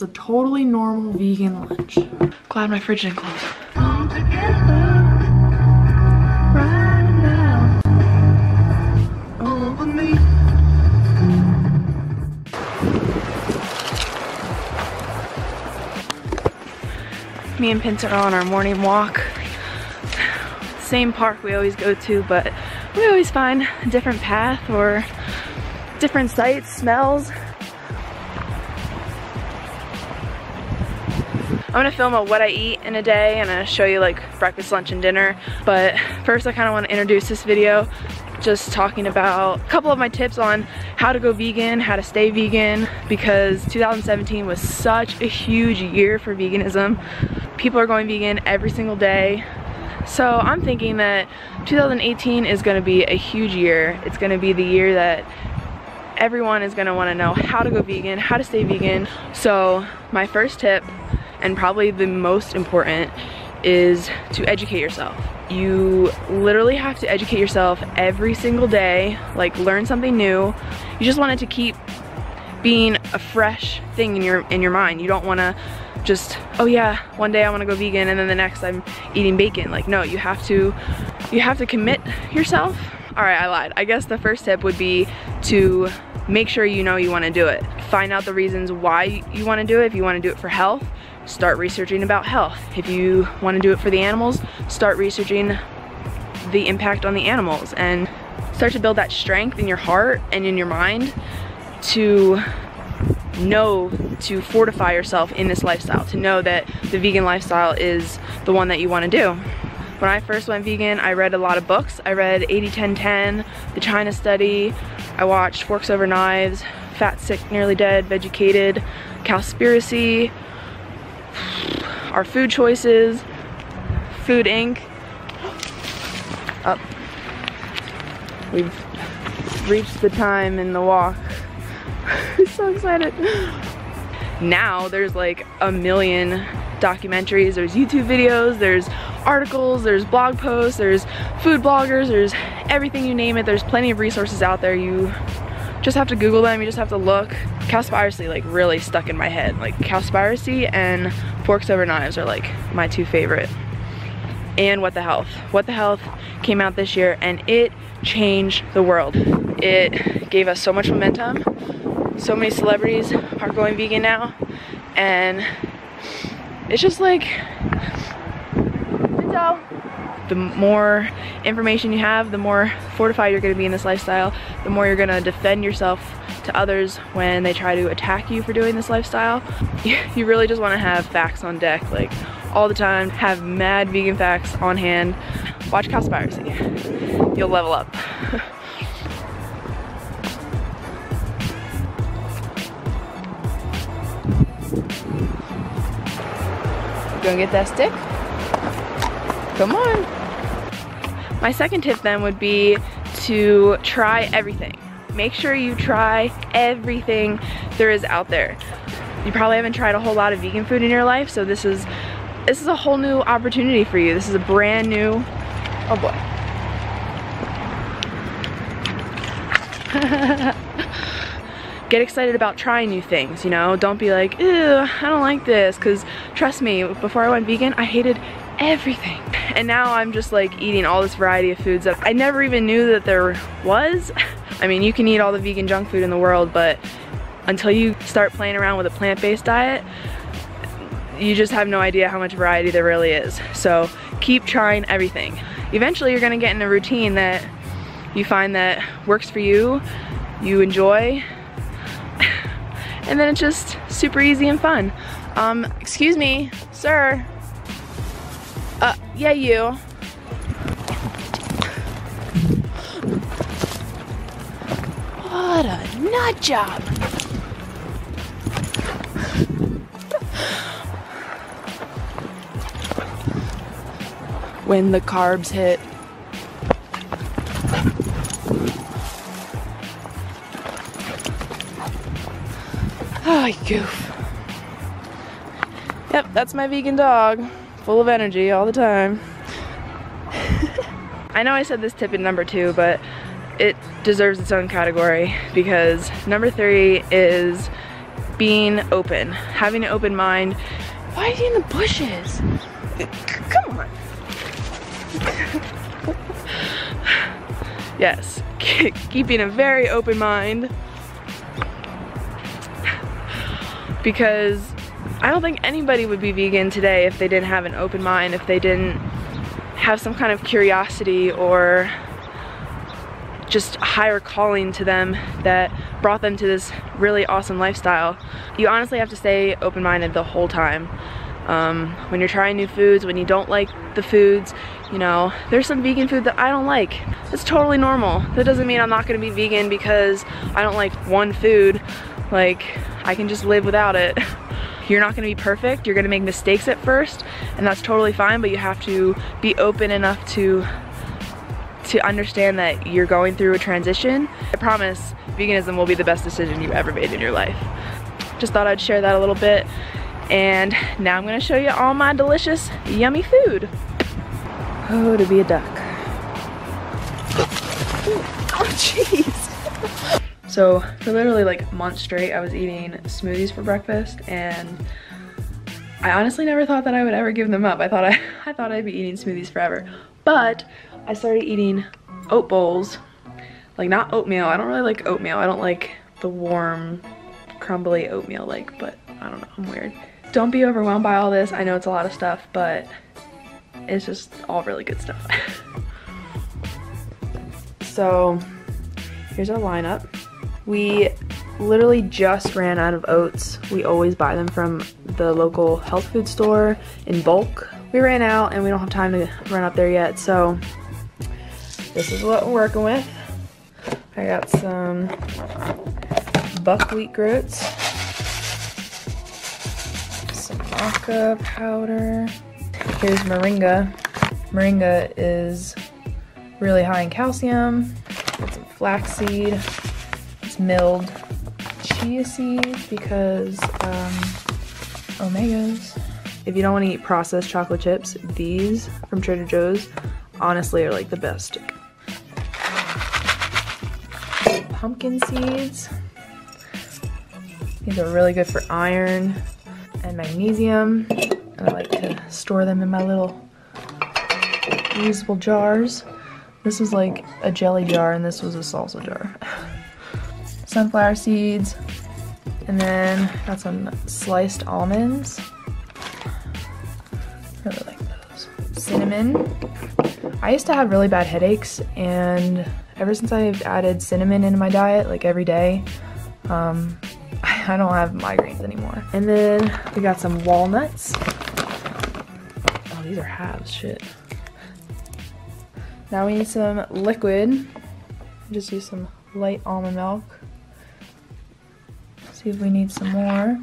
It's a totally normal vegan lunch. Glad my fridge didn't close. Come together right now over me. Me and Pince are on our morning walk. Same park we always go to, but we always find a different path or different sights, smells. I'm gonna film what I eat in a day and I'll show you like breakfast, lunch, and dinner. But first I kind of want to introduce this video, just talking about a couple of my tips on how to go vegan, how to stay vegan, because 2017 was such a huge year for veganism. People are going vegan every single day. So I'm thinking that 2018 is gonna be a huge year. It's gonna be the year that everyone is gonna wanna know how to go vegan, how to stay vegan. So my first tip, and probably the most important, is to educate yourself. You literally have to educate yourself every single day, like learn something new. You just want it to keep being a fresh thing in your mind. You don't wanna just, oh yeah, one day I wanna go vegan and then the next I'm eating bacon. Like no, you have to commit yourself. All right, I lied. I guess the first tip would be to make sure you know you wanna do it. Find out the reasons why you wanna do it. If you wanna do it for health, start researching about health. If you wanna do it for the animals, start researching the impact on the animals and start to build that strength in your heart and in your mind to know to fortify yourself in this lifestyle, to know that the vegan lifestyle is the one that you want to do. When I first went vegan, I read a lot of books. I read 80-10-10, The China Study, I watched Forks Over Knives, Fat, Sick, Nearly Dead, Vegucated, Cowspiracy, Our Food Choices, Food Inc. Up. We've reached the time in the walk. I'm so excited. Now there's like a million documentaries, there's YouTube videos, there's articles, there's blog posts, there's food bloggers, there's everything you name it. There's plenty of resources out there. You just have to Google them, you just have to look. Cowspiracy like really stuck in my head. Like Cowspiracy and Forks Over Knives are like my two favorite. And What the Health. What the Health came out this year and it changed the world. It gave us so much momentum. So many celebrities are going vegan now, and it's just like, the more information you have, the more fortified you're gonna be in this lifestyle, the more you're gonna defend yourself to others when they try to attack you for doing this lifestyle. You really just wanna have facts on deck, like all the time, have mad vegan facts on hand. Watch Cowspiracy, you'll level up. Gonna get that stick? Come on. My second tip then would be to try everything. Make sure you try everything there is out there. You probably haven't tried a whole lot of vegan food in your life, so this is a whole new opportunity for you. This is a brand new, oh boy. Get excited about trying new things, you know? Don't be like, ew, I don't like this, because trust me, before I went vegan, I hated everything. And now I'm just like eating all this variety of foods that I never even knew that there was. I mean, you can eat all the vegan junk food in the world, but until you start playing around with a plant-based diet, you just have no idea how much variety there really is. So keep trying everything. Eventually you're gonna get in a routine that you find that works for you, you enjoy, and then it's just super easy and fun. Excuse me, sir. Yeah, you. What a nut job. When the carbs hit. Oh, you goof. Yep, that's my vegan dog. Full of energy all the time. I know I said this tip in number 2, but it deserves its own category because number 3 is being open, having an open mind. Why is he in the bushes? Come on. Yes, keeping a very open mind, because I don't think anybody would be vegan today if they didn't have an open mind, if they didn't have some kind of curiosity or just a higher calling to them that brought them to this really awesome lifestyle. You honestly have to stay open-minded the whole time. When you're trying new foods, when you don't like the foods, you know, there's some vegan food that I don't like. It's totally normal. That doesn't mean I'm not gonna be vegan because I don't like one food. Like, I can just live without it. You're not gonna be perfect, you're gonna make mistakes at first, and that's totally fine, but you have to be open enough to understand that you're going through a transition. I promise, veganism will be the best decision you've ever made in your life. Just thought I'd share that a little bit. And now I'm gonna show you all my delicious, yummy food. Oh, to be a duck. Oh, jeez. So for literally like months straight, I was eating smoothies for breakfast, and I honestly never thought that I would ever give them up. I thought I'd be eating smoothies forever. But I started eating oat bowls, like not oatmeal. I don't really like oatmeal. I don't like the warm, crumbly oatmeal but I don't know, I'm weird. Don't be overwhelmed by all this. I know it's a lot of stuff, but it's just all really good stuff. So here's our lineup. We literally just ran out of oats. We always buy them from the local health food store in bulk. We ran out and we don't have time to run up there yet, so this is what we're working with. I got some buckwheat groats, some maca powder. Here's moringa. Moringa is really high in calcium. Got some flaxseed. It's milled. Chia seeds because omegas. If you don't want to eat processed chocolate chips, these from Trader Joe's honestly are like the best. Pumpkin seeds. These are really good for iron and magnesium, and I like to store them in my little reusable jars. This is like a jelly jar and this was a salsa jar. Sunflower seeds, and then got some sliced almonds. Really like those. Cinnamon. I used to have really bad headaches, and ever since I've added cinnamon into my diet, like every day, I don't have migraines anymore. And then we got some walnuts. Oh, these are halves, shit. Now we need some liquid. Just use some light almond milk. See if we need some more.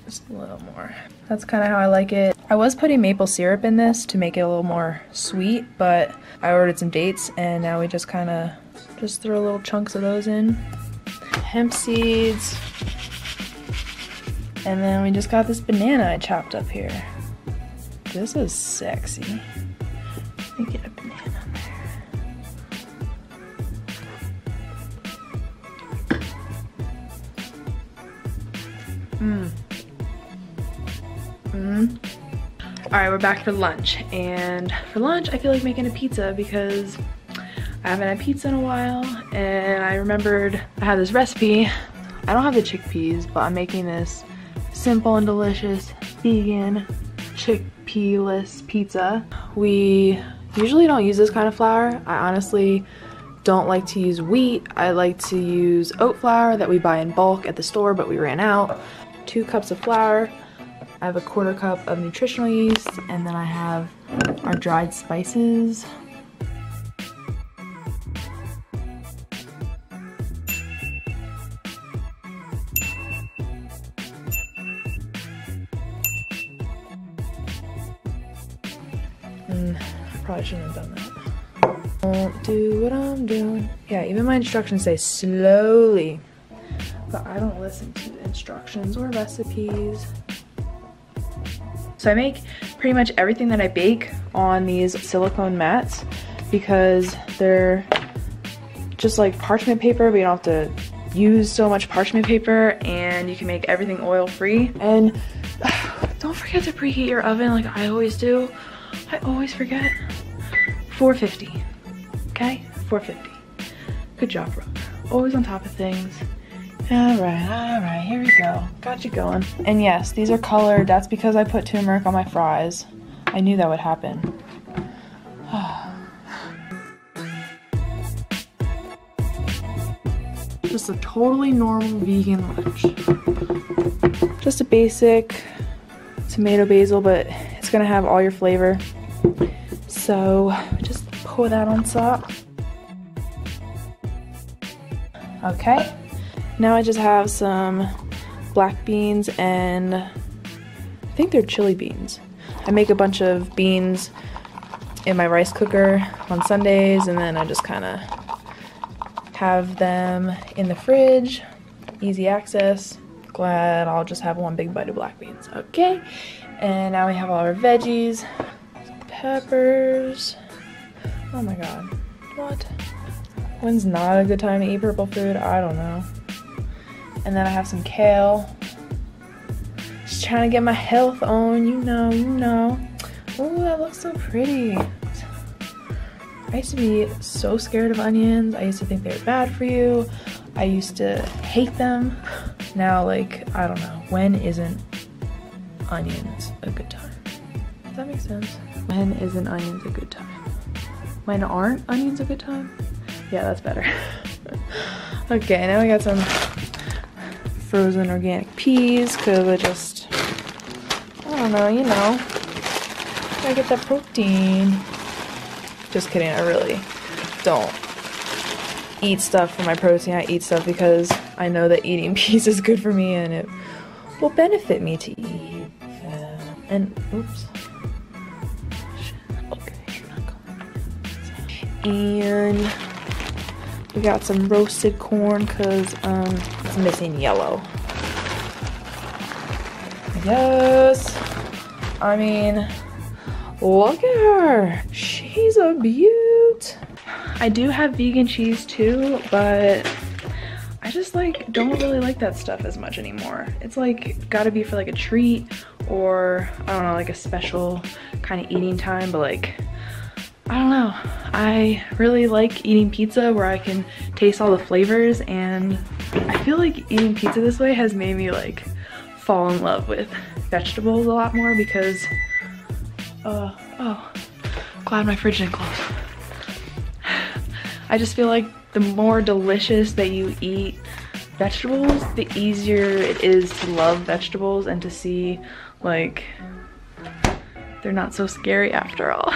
Just a little more. That's kind of how I like it. I was putting maple syrup in this to make it a little more sweet, but I ordered some dates and now we just kind of just throw little chunks of those in. Hemp seeds. And then we just got this banana I chopped up here. This is sexy. Let me get a banana there. Alright, we're back for lunch, and for lunch I feel like making a pizza because I haven't had pizza in a while, and I remembered I had this recipe. I don't have the chickpeas, but I'm making this simple and delicious vegan chickpea-less pizza. We usually don't use this kind of flour. I honestly don't like to use wheat. I like to use oat flour that we buy in bulk at the store, but we ran out. 2 cups of flour. I have a 1/4 cup of nutritional yeast, and then I have our dried spices. I probably shouldn't have done that. Don't do what I'm doing. Yeah, even my instructions say slowly, but I don't listen to the instructions or recipes. So I make pretty much everything that I bake on these silicone mats because they're just like parchment paper, but you don't have to use so much parchment paper, and you can make everything oil free. And don't forget to preheat your oven like I always do. I always forget. 450, okay? 450. Good job, bro. Always on top of things. All right, here we go. Got you going. And yes, these are colored. That's because I put turmeric on my fries. I knew that would happen. Just a totally normal vegan lunch. Just a basic tomato basil, but it's gonna have all your flavor. So just pour that on top. Okay, now I just have some black beans and I think they're chili beans. I make a bunch of beans in my rice cooker on Sundays, and then I just kind of have them in the fridge, easy access. Glad I'll just have one big bite of black beans. Okay, and now we have all our veggies, some peppers. Oh my god, what? When's not a good time to eat purple food? I don't know. And then I have some kale. Just trying to get my health on, you know. Oh, that looks so pretty. I used to be so scared of onions. I used to think they were bad for you. I used to hate them. Now, like, I don't know. When isn't onions a good time? Does that make sense? When isn't onions a good time? When aren't onions a good time? Yeah, that's better. Okay, now we got some frozen organic peas, because I don't know, you know. Gotta get that protein. Just kidding, I really don't eat stuff for my protein. I eat stuff because I know that eating peas is good for me and it will benefit me to eat. And, oops. Okay, and we got some roasted corn because it's missing yellow. Yes. I mean, look at her. She's a beaut. I do have vegan cheese too, but I just like don't really like that stuff as much anymore. It's like gotta be for like a treat or I don't know, like a special kind of eating time, but like I don't know. I really like eating pizza where I can taste all the flavors, and I feel like eating pizza this way has made me like fall in love with vegetables a lot more because oh, glad my fridge didn't close. I just feel like the more delicious that you eat vegetables, the easier it is to love vegetables and to see like they're not so scary after all.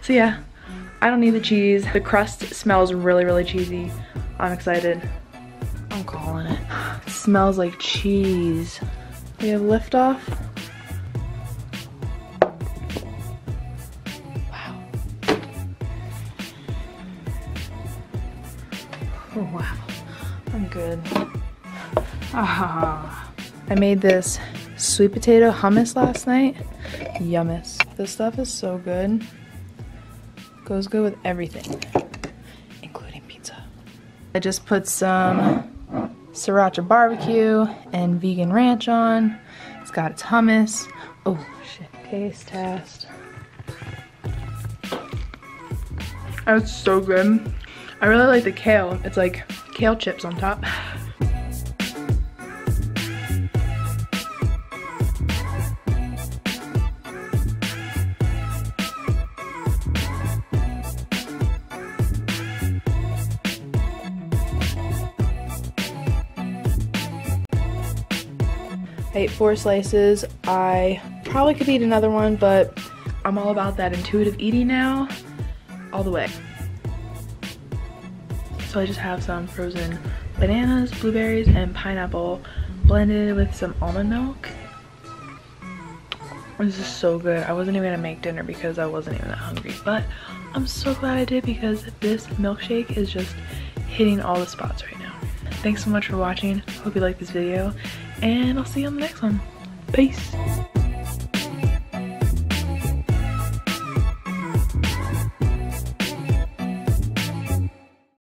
So yeah, I don't need the cheese. The crust smells really, really cheesy. I'm excited. I'm calling it. It smells like cheese. We have liftoff. Wow. Oh, wow. I'm good. Ah. I made this sweet potato hummus last night. Yummus. This stuff is so good. Goes good with everything, including pizza. I just put some sriracha barbecue and vegan ranch on. It's got its hummus. Oh shit, taste test. That's so good. I really like the kale. It's like kale chips on top. I ate 4 slices. I probably could eat another one, but I'm all about that intuitive eating now, all the way. So I just have some frozen bananas, blueberries, and pineapple blended with some almond milk. This is so good. I wasn't even gonna make dinner because I wasn't even that hungry, but I'm so glad I did because this milkshake is just hitting all the spots right now. Thanks so much for watching. Hope you liked this video, and I'll see you on the next one. Peace.